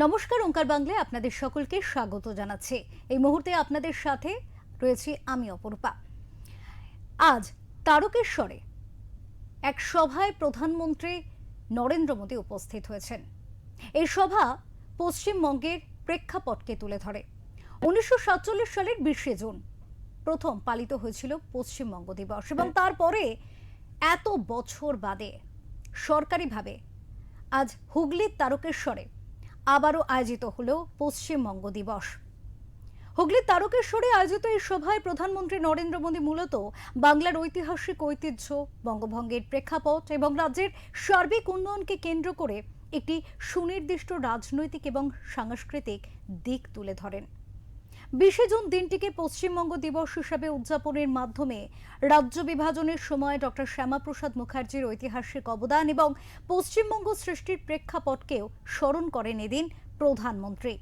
নমস্কার, ওঙ্কার বাংলায় আপনাদের সকলকে স্বাগত জানাচ্ছি। এই মুহূর্তে আপনাদের সাথে রয়েছি আমি অপরূপা। আজ তারকেশ্বরে এক সভায় প্রধানমন্ত্রী নরেন্দ্র মোদী উপস্থিত হয়েছেন। এই সভা পশ্চিমবঙ্গের প্রেক্ষাপটকে তুলে ধরে। 1947 সালের 20শে জুন প্রথম পালিত হয়েছিল পশ্চিমবঙ্গ দিবস এবং তারপরে এত বছর বাদে সরকারিভাবে আজ হুগলির তারকেশ্বরে আবারও আয়োজিত হলো পশ্চিমবঙ্গ দিবস। হুগলির তারকেশ্বরে আয়োজিত এই সভায় প্রধানমন্ত্রী নরেন্দ্র মোদী মূলত বাংলার ঐতিহাসিক ঐতিহ্য, বঙ্গভঙ্গের প্রেক্ষাপট এবং রাজ্যের সার্বিক উন্নয়নকে কেন্দ্র করে একটি সুনির্দিষ্ট রাজনৈতিক এবং সাংস্কৃতিক দিক তুলে ধরেন। 20শে জুন দিনটিকে পশ্চিমবঙ্গ দিবস হিসাবে উদযাপনের মাধ্যমে রাজ্য বিভাজনের সময় ডক্টর শ্যামাপ্রসাদ মুখার্জির ঐতিহাসিক অবদান এবং পশ্চিমবঙ্গ সৃষ্টির প্রেক্ষাপটকেও স্মরণ করেন এদিন প্রধানমন্ত্রী।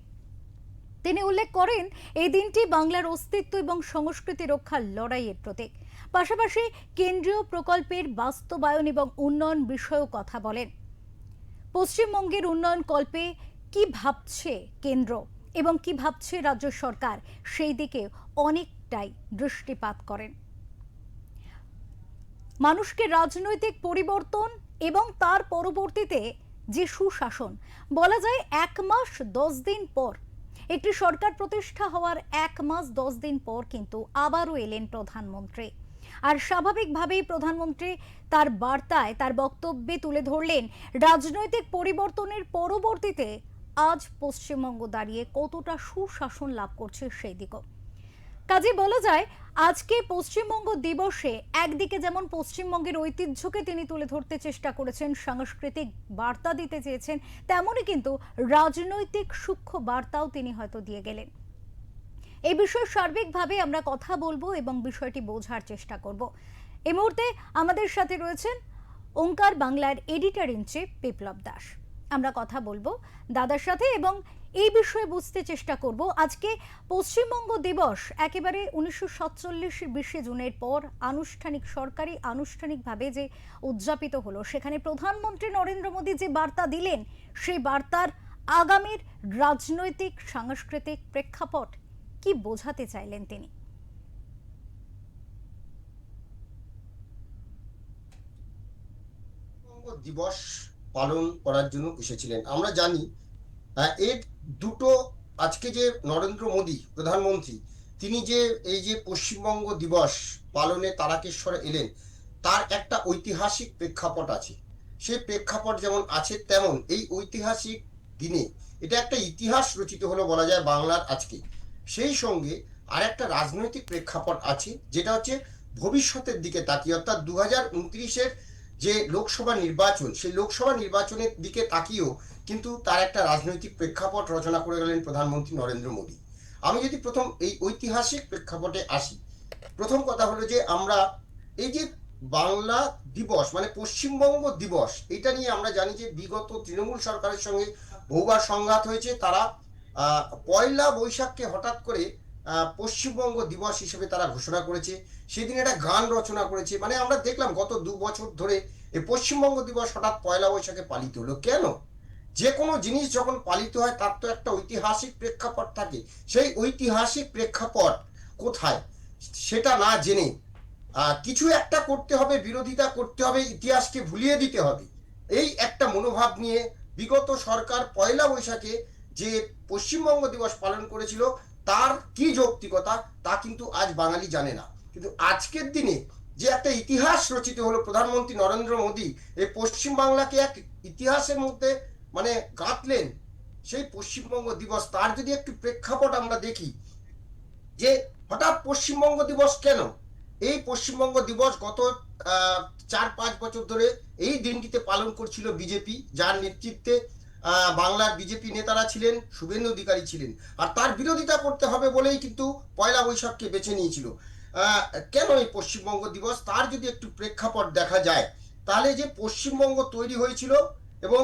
তিনি উল্লেখ করেন এই দিনটি বাংলার অস্তিত্ব এবং সংস্কৃতি রক্ষার লড়াইয়ের প্রতীক। পাশাপাশি কেন্দ্রীয় প্রকল্পের বাস্তবায়ন এবং উন্নয়ন বিষয়েও কথা বলেন। পশ্চিমবঙ্গের উন্নয়ন কল্পে কি ভাবছে কেন্দ্র এবং কি ভাবছে রাজ্য সরকার সেই দিকে অনেকটাই দৃষ্টিপাত করেন। মানুষকে রাজনৈতিক পরিবর্তন এবং তার পরবর্তীতে যে সুশাসন, বলা যায় 1 মাস 10 দিন পর, একটি সরকার প্রতিষ্ঠা হওয়ার 1 মাস 10 দিন পর কিন্তু আবারও এলেন প্রধানমন্ত্রী। আর স্বাভাবিকভাবেই প্রধানমন্ত্রী তার বার্তায়, তার বক্তব্যে তুলে ধরলেন রাজনৈতিক পরিবর্তনের পরবর্তীতে আজ পশ্চিমবঙ্গ দাঁড়িয়ে কতটা সুশাসন লাভ করছে সেই দিকও। কাজে বলা যায় আজকে পশ্চিমবঙ্গ দিবসে একদিকে যেমন পশ্চিমবঙ্গের ঐতিহ্যকে তিনি তুলে ধরতে চেষ্টা করেছেন, সাংস্কৃতিক বার্তা দিতে চেয়েছেন, তেমনই কিন্তু রাজনৈতিক সূক্ষ্ম বার্তাও তিনি হয়তো দিয়ে গেলেন। এই বিষয়ে সার্বিকভাবে আমরা কথা বলবো এবং বিষয়টি বোঝার চেষ্টা করব। এই মুহূর্তে আমাদের সাথে রয়েছেন ওঙ্কার বাংলার এডিটর ইন চিফ বিপ্লব দাস। আমরা কথা বলবো দাদার সাথে এবং এই বিষয়ে বুঝতে চেষ্টা করব আজকে পশ্চিমবঙ্গ দিবস একেবারে 1947 20শে জুনের পর সরকারি আনুষ্ঠানিকভাবে যে উদযাপিত হলো, সেখানে প্রধানমন্ত্রী নরেন্দ্র মোদী যে বার্তা দিলেন সেই বার্তার আগামীর রাজনৈতিক সাংস্কৃতিক প্রেক্ষাপট কি বোঝাতে চাইলেন তিনি? দিবস পালন করার জন্য এসেছিলেন। আমরা জানি এর দুটো, আজকে যে নরেন্দ্র মোদী প্রধানমন্ত্রী, তিনি যে এই যে পশ্চিমবঙ্গ দিবস পালনে তারকেশ্বরে এলেন, তার একটা ঐতিহাসিক প্রেক্ষাপট আছে। সেই প্রেক্ষাপট যেমন আছে, তেমন এই ঐতিহাসিক দিনে এটা একটা ইতিহাস রচিত হলো বলা যায় বাংলার আজকে। সেই সঙ্গে আর একটা রাজনৈতিক প্রেক্ষাপট আছে, যেটা হচ্ছে ভবিষ্যতের দিকে তাকিয়ে, অর্থাৎ 2029-এর যে লোকসভা নির্বাচন, সেই লোকসভা নির্বাচনের দিকে তাকিয়েও কিন্তু তার একটা রাজনৈতিক প্রেক্ষাপট রচনা করে গেলেন প্রধানমন্ত্রী নরেন্দ্র মোদী। আমি যদি প্রথম এই ঐতিহাসিক প্রেক্ষাপটে আসি, প্রথম কথা হলো যে আমরা এই যে বাংলা দিবস মানে পশ্চিমবঙ্গ দিবস, এটা নিয়ে আমরা জানি যে বিগত তৃণমূল সরকারের সঙ্গে বহুবার সংঘাত হয়েছে। তারা পয়লা বৈশাখকে হঠাৎ করে পশ্চিমবঙ্গ দিবস হিসেবে তারা ঘোষণা করেছে। সেদিন একটা গান রচনা করেছে। মানে আমরা দেখলাম গত 2 বছর ধরে এই পশ্চিমবঙ্গ দিবস হঠাৎ পয়লা বৈশাখে পালিত হলো কেন? যে কোনো জিনিস যখন পালিত হয় তার তো একটা ঐতিহাসিক প্রেক্ষাপট থাকে। সেই ঐতিহাসিক প্রেক্ষাপট কোথায় সেটা না জেনে কিছু একটা করতে হবে, বিরোধিতা করতে হবে, ইতিহাসকে ভুলিয়ে দিতে হবে, এই একটা মনোভাব নিয়ে বিগত সরকার পয়লা বৈশাখে যে পশ্চিমবঙ্গ দিবস পালন করেছিল, তার কি যৌক্তিকতা তা কিন্তু আজ বাঙালি জানে না। কিন্তু আজকের দিনে যে একটা ইতিহাস রচিত হলো, প্রধানমন্ত্রী নরেন্দ্র মোদী এই পশ্চিমবাংলাকে এক ইতিহাসের মধ্যে মানে গাঁথলেন, সেই পশ্চিমবঙ্গ দিবস, তার যদি একটু প্রেক্ষাপট আমরা দেখি যে হঠাৎ পশ্চিমবঙ্গ দিবস কেন। এই পশ্চিমবঙ্গ দিবস গত 4-5 বছর ধরে এই দিনটিতে পালন করছিল বিজেপি, যার নেতৃত্বে বাংলার বিজেপি নেতারা ছিলেন, শুভেন্দু অধিকারী ছিলেন। আর তার বিরোধিতা করতে হবে বলেই কিন্তু পয়লা বৈশাখকে বেছে নিয়েছিল। কেন এই পশ্চিমবঙ্গ দিবস, তার যদি একটু প্রেক্ষাপট দেখা যায়, তাহলে যে পশ্চিমবঙ্গ তৈরি হয়েছিল এবং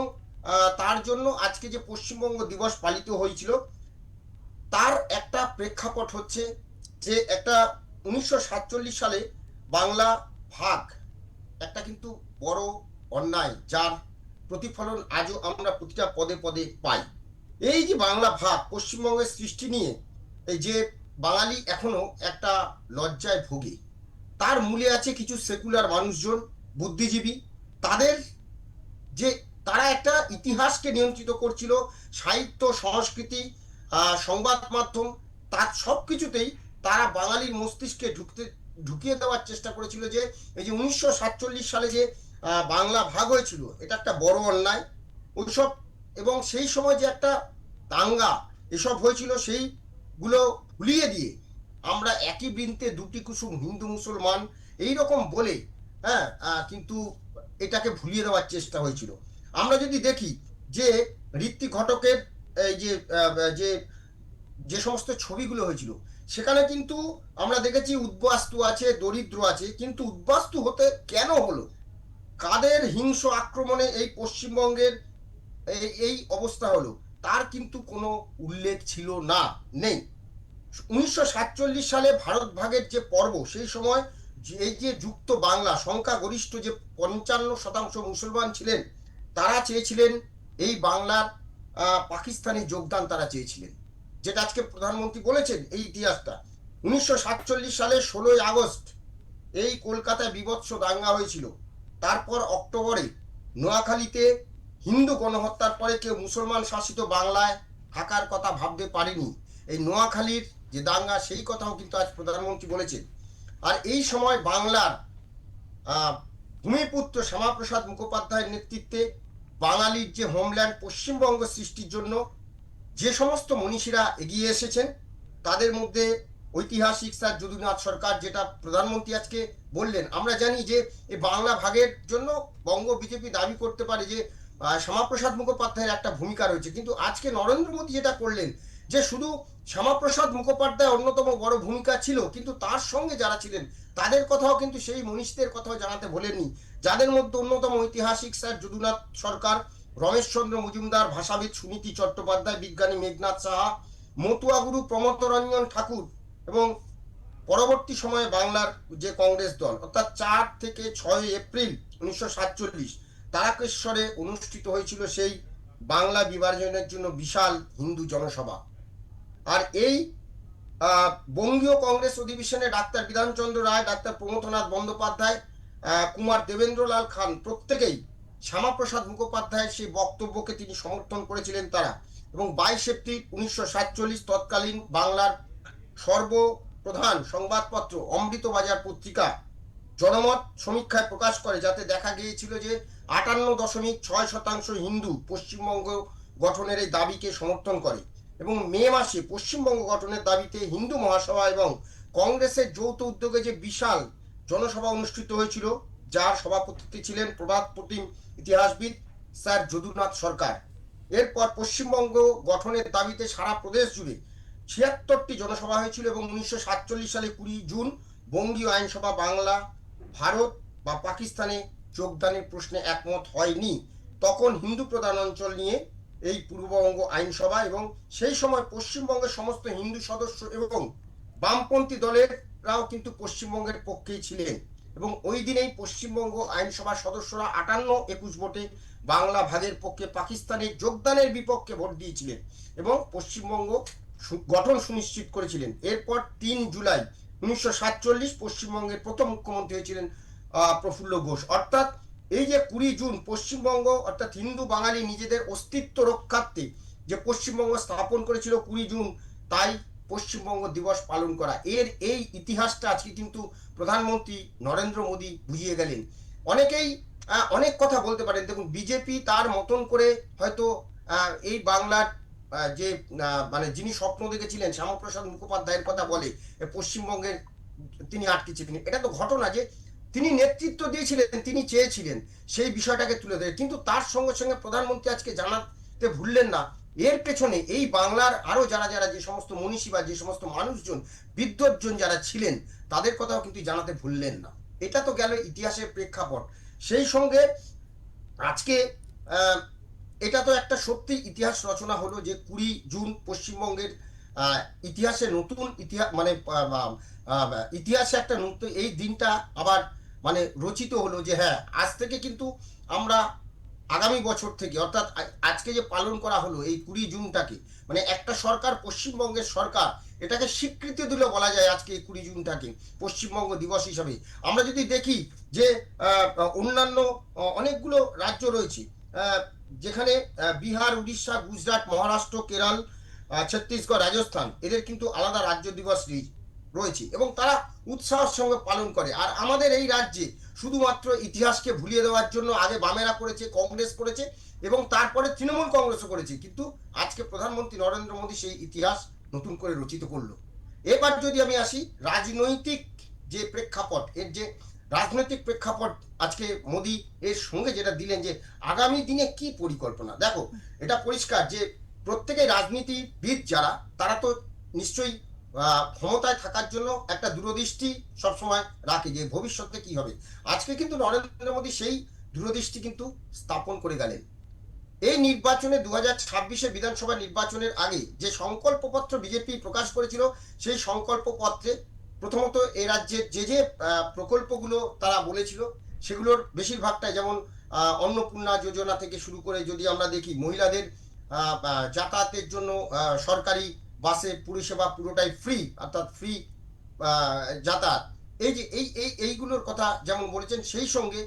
তার জন্য আজকে যে পশ্চিমবঙ্গ দিবস পালিত হয়েছিল, তার একটা প্রেক্ষাপট হচ্ছে যে একটা 1947 সালে বাংলা ভাগ, একটা কিন্তু বড় অন্যায়, যার প্রতিফলন আজও আমরা প্রতিটা পদে পদে পাই। এই যে বাংলা ভাগ পশ্চিমবঙ্গের সৃষ্টি নিয়ে এই যে বাঙালি এখনো একটা লজ্জায় ভোগে, তার মূলে আছে কিছু সেকুলার মানুষজন, বুদ্ধিজীবী। তাদের যে তারা একটা ইতিহাসকে নিয়ন্ত্রিত করছিল, সাহিত্য, সংস্কৃতি, সংবাদ মাধ্যম, তার সব কিছুতেই তারা বাঙালির মস্তিষ্কে ঢুকিয়ে দেওয়ার চেষ্টা করেছিল যে এই যে 1947 সালে যে বাংলা ভাগ হয়েছিল, এটা একটা বড় অন্যায় ওইসব। এবং সেই সময় যে একটা দাঙ্গা এসব হয়েছিল, সেইগুলো ভুলিয়ে দিয়ে আমরা একই বৃন্তে দুটি কুসুম হিন্দু মুসলমান এই রকম বলে, হ্যাঁ, কিন্তু এটাকে ভুলিয়ে দেওয়ার চেষ্টা হয়েছিল। আমরা যদি দেখি যে ঋত্বিক ঘটকের এই যে যে যে সমস্ত ছবিগুলো হয়েছিল, সেখানে কিন্তু আমরা দেখেছি উদ্বাস্তু আছে, দরিদ্র আছে, কিন্তু উদ্বাস্তু হতে কেন হলো, কাদের হিংস্র আক্রমণে এই পশ্চিমবঙ্গের এই অবস্থা হলো, তার কিন্তু কোনো উল্লেখ ছিল না, নেই। 1947 সালে ভারত ভাগের যে পর্ব, সেই সময় এই যে যুক্ত বাংলা সংখ্যাগরিষ্ঠ যে 55% মুসলমান ছিলেন, তারা চেয়েছিলেন এই বাংলার পাকিস্তানে যোগদান তারা চেয়েছিলেন, যেটা আজকে প্রধানমন্ত্রী বলেছেন এই ইতিহাসটা। 1947 সালে 16ই আগস্ট এই কলকাতায় বীভৎস দাঙ্গা হয়েছিল। তারপর অক্টোবরে নোয়াখালীতে হিন্দু গণহত্যার পরে কেউ মুসলমান শাসিত বাংলায় থাকার কথা ভাবতে পারেনি। এই নোয়াখালীর যে দাঙ্গা, সেই কথাও কিন্তু আজ প্রধানমন্ত্রী বলেছেন। আর এই সময় বাংলার ভূমিপুত্র শ্যামাপ্রসাদ মুখোপাধ্যায়ের নেতৃত্বে বাঙালির যে হোমল্যান্ড পশ্চিমবঙ্গ সৃষ্টির জন্য যে সমস্ত মনীষীরা এগিয়ে এসেছেন, তাদের মধ্যে ঐতিহাসিক স্যার যদুনাথ সরকার, যেটা প্রধানমন্ত্রী আজকে বললেন। আমরা জানি যে এই বাংলা ভাগের জন্য বঙ্গ বিজেপি দাবি করতে পারে যে শ্যামাপ্রসাদ মুখোপাধ্যায়ের একটা ভূমিকা রয়েছে, কিন্তু আজকে নরেন্দ্র মোদী যেটা করলেন, যে শুধু শ্যামাপ্রসাদ মুখোপাধ্যায় অন্যতম বড় ভূমিকা ছিল, কিন্তু তার সঙ্গে যারা ছিলেন তাদের কথাও কিন্তু সেই মনীষীদের কথাও জানাতে ভোলেননি, যাদের মধ্যে অন্যতম ঐতিহাসিক স্যার যদুনাথ সরকার, রমেশচন্দ্র মজুমদার, ভাষাবিদ সুনীতি চট্টোপাধ্যায়, বিজ্ঞানী মেঘনাথ সাহা, মতুয়াগুরু প্রমথ রঞ্জন ঠাকুর, এবং পরবর্তী সময়ে বাংলার যে কংগ্রেস দল, অর্থাৎ 4 থেকে 6 এপ্রিল 1947 তারকেশ্বরে অনুষ্ঠিত হয়েছিল সেই বাংলা বিভাজনের জন্য বিশাল হিন্দু জনসভা। আর এই বঙ্গীয় কংগ্রেস অধিবেশনে ডাক্তার বিধানচন্দ্র রায়, ডাক্তার প্রমথনাথ বন্দ্যোপাধ্যায়, কুমার দেবেন্দ্রলাল খান প্রত্যেকেই শ্যামাপ্রসাদ মুখোপাধ্যায়ের সেই বক্তব্যকে তিনি সমর্থন করেছিলেন তারা। এবং 22 এপ্রিল 1947 তৎকালীন বাংলার সর্বপ্রধান সংবাদপত্র অমৃতবাজার পত্রিকা জনমত সমীক্ষায় প্রকাশ করে, যাতে দেখা গিয়েছিল যে 58.6% হিন্দু পশ্চিমবঙ্গ গঠনের এই দাবিকে সমর্থন করে। এবং মে মাসে পশ্চিমবঙ্গ গঠনের দাবিতে হিন্দু মহাসভা এবং কংগ্রেসের যৌথ উদ্যোগে যে বিশাল জনসভা অনুষ্ঠিত হয়েছিল, যার সভাপতিত্বে ছিলেন প্রভাত প্রতিম ইতিহাসবিদ স্যার যদুনাথ সরকার। এরপর পশ্চিমবঙ্গ গঠনের দাবিতে সারা প্রদেশ জুড়ে 76টি জনসভা হয়েছিল এবং 1947 সালে 20 জুন বঙ্গীয় আইনসভা বাংলা ভারত বা পাকিস্তানে যোগদানের প্রশ্নে একমত হয়নি। তখন হিন্দু প্রধান অঞ্চল নিয়ে এই পূর্ববঙ্গ আইনসভা, এবং সেই সময় পশ্চিমবঙ্গের সমস্ত হিন্দু সদস্য এবং বামপন্থী দলেরাও কিন্তু পশ্চিমবঙ্গের পক্ষেই ছিলেন। এবং ওই দিনেই পশ্চিমবঙ্গ আইনসভার সদস্যরা 58-21 ভোটে বাংলা ভাগের পক্ষে পাকিস্তানের যোগদানের বিপক্ষে ভোট দিয়েছিলেন এবং পশ্চিমবঙ্গ গঠন সুনিশ্চিত করেছিলেন। এরপর 3 জুলাই 1947 পশ্চিমবঙ্গের প্রথম মুখ্যমন্ত্রী হয়েছিলেন প্রফুল্ল ঘোষ। অর্থাৎ এই যে 20 জুন পশ্চিমবঙ্গ, অর্থাৎ হিন্দু বাঙালি নিজেদের অস্তিত্ব রক্ষার্থে যে পশ্চিমবঙ্গ স্থাপন করেছিল 20 জুন, তাই পশ্চিমবঙ্গ দিবস পালন করা। এই ইতিহাসটা আজকে কিন্তু প্রধানমন্ত্রী নরেন্দ্র মোদী বুঝিয়ে গেলেন। অনেকেই অনেক কথা বলতে পারেন, দেখুন বিজেপি তার মতন করে হয়তো এই বাংলার যে মানে যিনি স্বপ্ন দেখেছিলেন শ্যামাপ্রসাদ মুখোপাধ্যায়ের কথা বলে পশ্চিমবঙ্গের তিনি আটকেছিলেন, এটা তো ঘটনা যে তিনি নেতৃত্ব দিয়েছিলেন, তিনি চেয়েছিলেন সেই বিষয়টাকে তুলে ধরে, কিন্তু তার সঙ্গে সঙ্গে প্রধানমন্ত্রী আজকে জানাতে ভুললেন না এর পেছনে এই বাংলার আরো যারা যারা যে সমস্ত মনীষী বা যে সমস্ত মানুষজন বিদ্বজ্জন যারা ছিলেন তাদের কথাও কিন্তু জানাতে ভুললেন না। এটা তো গেল ইতিহাসের প্রেক্ষাপট। সেই সঙ্গে আজকে এটা তো একটা সত্যি ইতিহাস রচনা হলো যে 20 জুন পশ্চিমবঙ্গের ইতিহাসে নতুন ইতিহাস, মানে ইতিহাসে একটা নতুন এই দিনটা আবার মানে রচিত হলো যে হ্যাঁ, আজ থেকে কিন্তু আমরা আগামী বছর থেকে, অর্থাৎ আজকে যে পালন করা হলো এই 20 জুনটাকে, মানে একটা সরকার, পশ্চিমবঙ্গের সরকার এটাকে স্বীকৃতি দিল বলা যায় আজকে এই 20 জুনটাকে পশ্চিমবঙ্গ দিবস হিসাবে। আমরা যদি দেখি যে অন্যান্য অনেকগুলো রাজ্য রয়েছে, আহ, যেখানে বিহার, উড়িষ্যা, গুজরাট, মহারাষ্ট্র, কেরল, ছত্তিশগড়, রাজস্থান, এদের কিন্তু আলাদা রাজ্য দিবস রয়েছে এবং তারা উৎসাহের সঙ্গে পালন করে। আর আমাদের এই রাজ্যে শুধুমাত্র ইতিহাসকে ভুলিয়ে দেওয়ার জন্য আগে বামেরা করেছে, কংগ্রেস করেছে এবং তারপরে তৃণমূল কংগ্রেসও করেছে, কিন্তু আজকে প্রধানমন্ত্রী নরেন্দ্র মোদী সেই ইতিহাস নতুন করে রচিত করলো। এবার যদি আমি আসি রাজনৈতিক যে প্রেক্ষাপট, এর যে রাজনৈতিক প্রেক্ষাপট আজকে মোদী এর সঙ্গে যেটা দিলেন যে আগামী দিনে কি পরিকল্পনা, দেখো এটা পরিষ্কার যে প্রত্যেকেই রাজনীতিবিদ যারা, তারা তো নিশ্চয়ই ক্ষমতায় থাকার জন্য একটা দূরদৃষ্টি সবসময় রাখে যে ভবিষ্যতে কি হবে। আজকে কিন্তু নরেন্দ্র মোদী সেই দূরদৃষ্টি কিন্তু স্থাপন করে গেলেন। এই নির্বাচনে 2026 বিধানসভা নির্বাচনের আগে যে সংকল্পপত্র বিজেপি প্রকাশ করেছিল, সেই সংকল্পপত্রে প্রথমত এই রাজ্যের যে যে প্রকল্পগুলো তারা বলেছিল সেগুলোর বেশিরভাগটাই, যেমন অন্নপূর্ণা যোজনা থেকে শুরু করে যদি আমরা দেখি, মহিলাদের যাতায়াতের জন্য সরকারি বাসে পরিষেবা পুরোটাই ফ্রি, অর্থাৎ ফ্রি যাতায়াত, এই যে এইগুলোর কথা যেমন বলেছেন, সেই সঙ্গে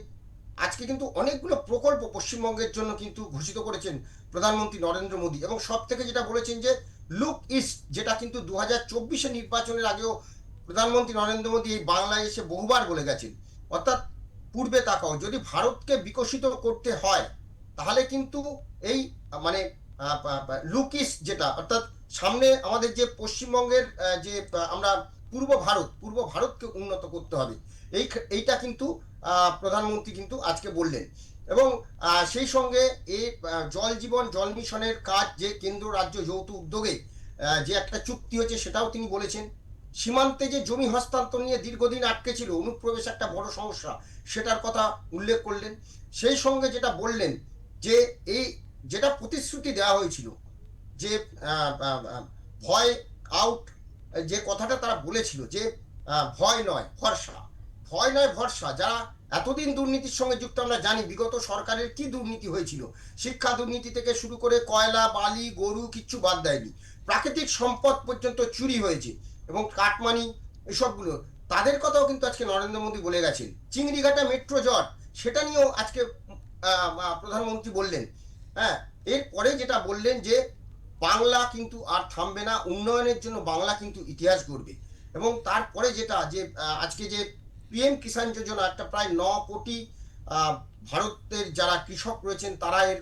আজকে কিন্তু অনেকগুলো প্রকল্প পশ্চিমবঙ্গের জন্য কিন্তু ঘোষিত করেছেন প্রধানমন্ত্রী নরেন্দ্র মোদী। এবং সব থেকে যেটা বলেছেন যে লুক ইস্ট, যেটা কিন্তু 2024 নির্বাচনের আগেও প্রধানমন্ত্রী নরেন্দ্র মোদী এই বাংলায় এসে বহুবার বলে গেছেন, অর্থাৎ পূর্বে তাকাও। যদি ভারতকে বিকশিত করতে হয় তাহলে কিন্তু এই মানে লুক ইস্ট যেটা, অর্থাৎ সামনে আমাদের যে পশ্চিমবঙ্গের যে আমরা পূর্ব ভারতকে উন্নত করতে হবে, এইটা কিন্তু প্রধানমন্ত্রী কিন্তু আজকে বললেন। এবং সেই সঙ্গে এই জল জীবন জল মিশনের কাজ যে কেন্দ্র রাজ্য যৌথ উদ্যোগে যে একটা চুক্তি হয়েছে, সেটাও তিনি বলেছেন। সীমান্তে যে জমি হস্তান্তর নিয়ে দীর্ঘদিন আটকে ছিল, অনুপ্রবেশ একটা বড় সমস্যা, সেটার কথা উল্লেখ করলেন। সেই সঙ্গে যেটা বললেন যে এই যেটা প্রতিশ্রুতি দেওয়া হয়েছিল যে ভয় আউট, যে কথাটা তারা বলেছিল যে ভয় নয় ভরসা, ভয় নয় ভরসা। যারা এতদিন দুর্নীতির সঙ্গে যুক্ত, আমরা জানি বিগত সরকারের কি দুর্নীতি হয়েছিল, শিক্ষা দুর্নীতি থেকে শুরু করে কয়লা, বালি, গরু কিচ্ছু বাদ দেয়নি, প্রাকৃতিক সম্পদ পর্যন্ত চুরি হয়েছে এবং কাটমানি এসবগুলো, তাদের কথাও কিন্তু আজকে নরেন্দ্র মোদী বলে গেছেন। চিংড়িঘাটা মেট্রো জট, সেটা নিয়েও আজকে প্রধানমন্ত্রী বললেন। হ্যাঁ, এরপরে যেটা বললেন যে বাংলা কিন্তু আর থামবে না, উন্নয়নের জন্য বাংলা কিন্তু ইতিহাস গড়বে। এবং তারপরে যেটা যে আজকে যে পিএম কিষাণ যোজনা, একটা প্রায় 9 কোটি ভারতের যারা কৃষক রয়েছেন তারা এর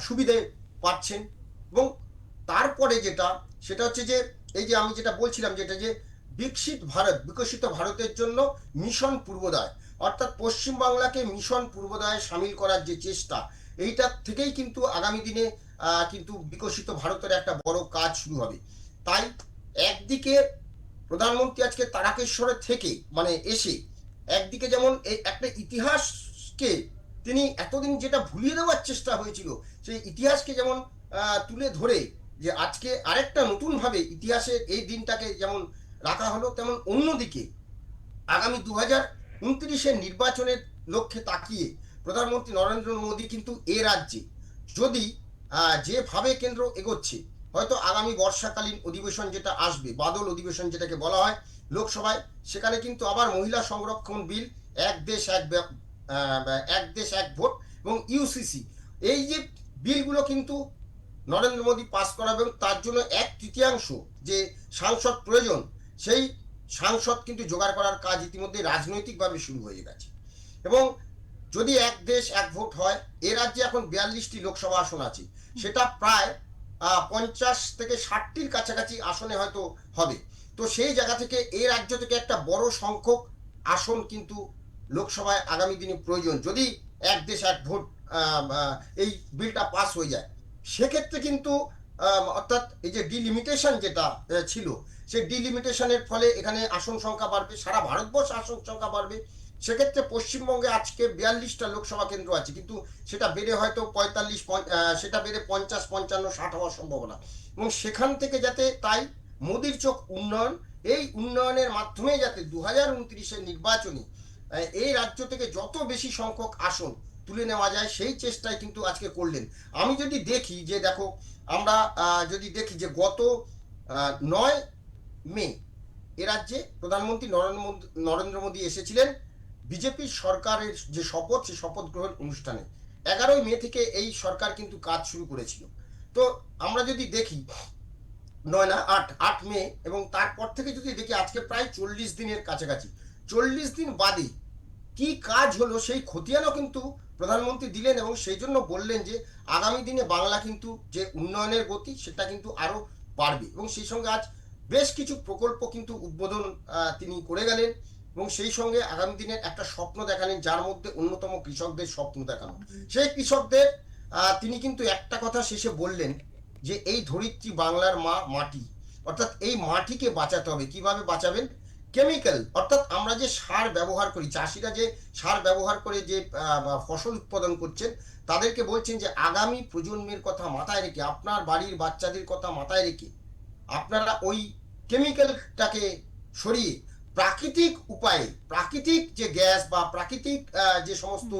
সুবিধে পাচ্ছেন। এবং তারপরে যেটা, সেটা হচ্ছে যে এই যে আমি যেটা বলছিলাম, যেটা যে বিকশিত ভারতের জন্য মিশন পূর্বোদয়, অর্থাৎ পশ্চিমবাংলাকে মিশন পূর্বোদয়ে সামিল করার যে চেষ্টা, এইটার থেকেই কিন্তু আগামী দিনে কিন্তু বিকশিত ভারতের একটা বড় কাজ শুরু হবে। তাই একদিকে প্রধানমন্ত্রী আজকে তারকেশ্বরে থেকে মানে এসে একদিকে যেমন এই একটা ইতিহাসকে তিনি এতদিন যেটা ভুলিয়ে দেওয়ার চেষ্টা হয়েছিল, সেই ইতিহাসকে যেমন তুলে ধরে যে আজকে আরেকটা নতুন ভাবে ইতিহাসের এই দিনটাকে যেমন রাখা হলো, তেমন অন্যদিকে আগামী 2029 নির্বাচনের লক্ষ্যে তাকিয়ে প্রধানমন্ত্রী নরেন্দ্র মোদী কিন্তু এ রাজ্যে যদি যেভাবে কেন্দ্র এগোচ্ছে, হয়তো আগামী বর্ষাকালীন অধিবেশন যেটা আসবে, বাদল অধিবেশন যেটাকে বলা হয় লোকসভায়, সেখানে কিন্তু আবার মহিলা সংরক্ষণ বিল, এক দেশ এক ভোট এবং ইউসিসি, এই যে বিলগুলো কিন্তু নরেন্দ্র মোদী পাস করাবেন। তার জন্য 1/3 যে সাংসদ প্রয়োজন, সেই সাংসদ কিন্তু জোগাড় করার কাজ ইতিমধ্যে রাজনৈতিকভাবে শুরু হয়ে গেছে। এবং যদি এক দেশ এক ভোট হয়, এ রাজ্যে এখন 42টি লোকসভা আসন আছে, সেটা প্রায় 50 থেকে 60টির কাছাকাছি আসনে হয়তো হবে। তো সেই জায়গা থেকে এই রাজ্য থেকে একটা বড় সংখ্যক আসন কিন্তু লোকসভায় আগামী দিনে প্রয়োজন, যদি এক দেশ এক ভোট এই বিলটা পাস হয়ে যায়। সেক্ষেত্রে কিন্তু অর্থাৎ এই যে ডিলিমিটেশন যেটা ছিল, সেই ডিলিমিটেশনের ফলে এখানে আসন সংখ্যা বাড়বে, সারা ভারতবর্ষে আসন সংখ্যা বাড়বে। সেক্ষেত্রে পশ্চিমবঙ্গে আজকে 42টা লোকসভা কেন্দ্র আছে, কিন্তু সেটা বেড়ে হয়তো 45, সেটা বেড়ে 50, 55, 60 হওয়ার সম্ভাবনা। এবং সেখান থেকে যাতে, তাই মোদির চোখ উন্নয়ন, এই উন্নয়নের মাধ্যমে যাতে 2029 নির্বাচনে এই রাজ্য থেকে যত বেশি সংখ্যক আসন তুলে নেওয়া যায় সেই চেষ্টাই কিন্তু আজকে করলেন। আমি যদি দেখি যে দেখো, আমরা যদি দেখি যে গত 9 মে এ রাজ্যে প্রধানমন্ত্রী নরেন্দ্র মোদী এসেছিলেন বিজেপির সরকারের যে শপথ, সেই শপথ গ্রহণ অনুষ্ঠানে। 11ই মে থেকে এই সরকার কিন্তু কাজ শুরু করেছিল। তো আমরা যদি দেখি 9 না 8 মে, এবং তারপর থেকে যদি দেখি আজকে প্রায় 40 দিনের কাছাকাছি, 40 দিন বাদে কি কাজ হলো সেই খতিয়ানও কিন্তু প্রধানমন্ত্রী দিলেন, এবং সেই জন্য বললেন যে আগামী দিনে বাংলা কিন্তু যে উন্নয়নের গতি সেটা কিন্তু আরো বাড়বে, এবং সেই সঙ্গে আজ বেশ কিছু প্রকল্প কিন্তু উদ্বোধন তিনি করে গেলেন, এবং সেই সঙ্গে আগামী দিনের একটা স্বপ্ন দেখালেন, যার মধ্যে অন্যতম কৃষকদের স্বপ্ন দেখানো। সেই কৃষকদের তিনি কিন্তু একটা কথা শেষে বললেন যে এই ধরিত্রী বাংলার মা মাটি, অর্থাৎ এই মাটিকে বাঁচাতে হবে। কিভাবে বাঁচাবেন? কেমিক্যাল, অর্থাৎ আমরা যে সার ব্যবহার করি, চাষিরা যে সার ব্যবহার করে যে ফসল উৎপাদন করছেন, তাদেরকে বলছেন যে আগামী প্রজন্মের কথা মাথায় রেখে, আপনার বাড়ির বাচ্চাদের কথা মাথায় রেখে আপনারা ওই কেমিক্যালটাকে সরিয়ে প্রাকৃতিক উপায়ে, প্রাকৃতিক যে গ্যাস বা প্রাকৃতিক যে সমস্ত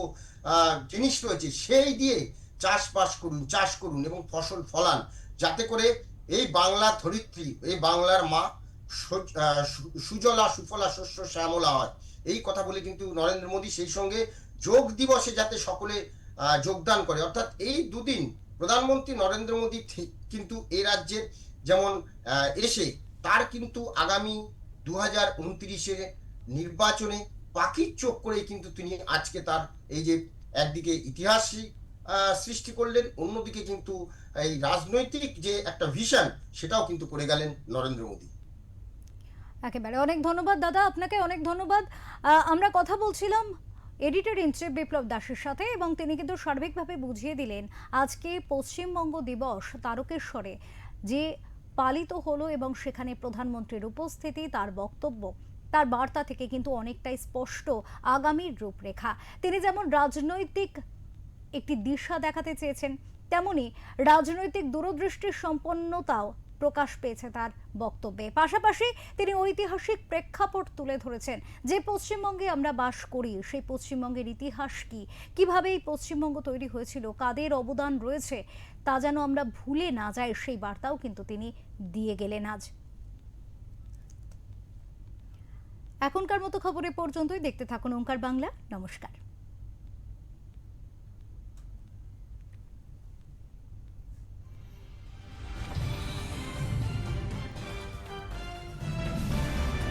জিনিস রয়েছে সেই দিয়ে চাষ করুন এবং ফসল ফলান, যাতে করে এই বাংলা ধরিত্রী, এই বাংলার মা সুজলা সুফলা শস্য শ্যামলা হয়। এই কথা বলে কিন্তু নরেন্দ্র মোদী সেই সঙ্গে যোগ দিবসে যাতে সকলে যোগদান করে, অর্থাৎ এই দুদিন প্রধানমন্ত্রী নরেন্দ্র মোদী কিন্তু এই রাজ্যের যেমন এসে তার কিন্তু আগামী 2029-এর নির্বাচনে পাখির চোখ করে কিন্তু তিনি আজকে তার এই যে একদিকে ইতিহাস সৃষ্টি করলেন, অন্যদিকে কিন্তু এই রাজনৈতিক যে একটা ভিশন সেটাও কিন্তু করে গেলেন নরেন্দ্র মোদী। একেবারে অনেক ধন্যবাদ দাদা, আপনাকে অনেক ধন্যবাদ। আমরা কথা বলছিলাম এডিটর ইন চিফ বিপ্লব দাসের সাথে, এবং তিনি কিন্তু সার্বিকভাবে বুঝিয়ে দিলেন আজকে পশ্চিমবঙ্গ দিবস তারকেশ্বরে যে পালিত হলো, এবং সেখানে প্রধানমন্ত্রীর উপস্থিতি, তার বক্তব্য, তার বার্তা থেকে কিন্তু অনেকটাই স্পষ্ট আগামীর রূপরেখা। তিনি যেমন রাজনৈতিক একটি দিশা দেখাতে চেয়েছেন, তেমনি রাজনৈতিক দূরদৃষ্টি সম্পন্নতাও প্রকাশ পেয়েছে তার বক্তব্যে। পাশাপাশি তিনি ঐতিহাসিক প্রেক্ষাপট তুলে ধরেছেন যে পশ্চিমবঙ্গে আমরা বাস করি, সেই পশ্চিমবঙ্গের ইতিহাস কি, কিভাবে এই পশ্চিমবঙ্গ তৈরি হয়েছিল, কাদের অবদান রয়েছে, তা যেন আমরা ভুলে না যাই, সেই বার্তাও কিন্তু তিনি দিয়ে গেলেন আজ। এখনকার মতো খবরে পর্যন্তই। দেখতে থাকুন ওঙ্কার বাংলা। নমস্কার।